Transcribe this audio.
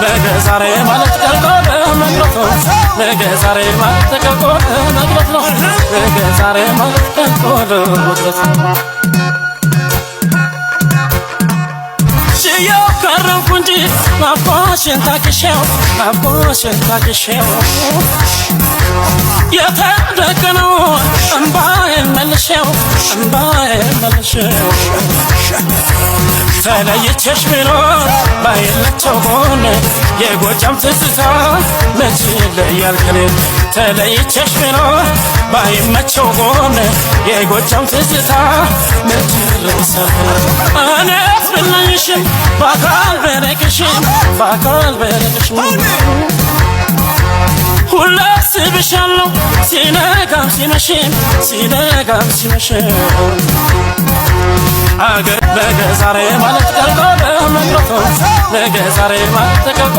ነገ ዛሬ ማለት ቀልቆ መቅረት ነው ነገ ዛሬ ማለት ቀልቆ መቅረት ነው ነገ ዛሬ ማለት ቀልቆ መቅረት ነው ሲያው ከረምኩ እንጂ ናፍቆሽን ታክሼው የተደቀነው እምባዬን መልሼው ተለይቼሽ ብኖር ባይለቸው ጎኔ የጎጃም ትዝታ መች ይለያል ከኔ ተለይቼሽ ብኖር ባይመቸው ጎኔ የጎጃም ትዝታ መች ይረሳል እኔ ፍላኝሽም በአካል በረቅሽም ሁሌ አስብሻለሁ ሲነጋም ሲመሽም አገር ነገ ዛሬ ማለት ቀልቆ መቅረት ነው ነገ ዛሬ ማለት ቀልቆ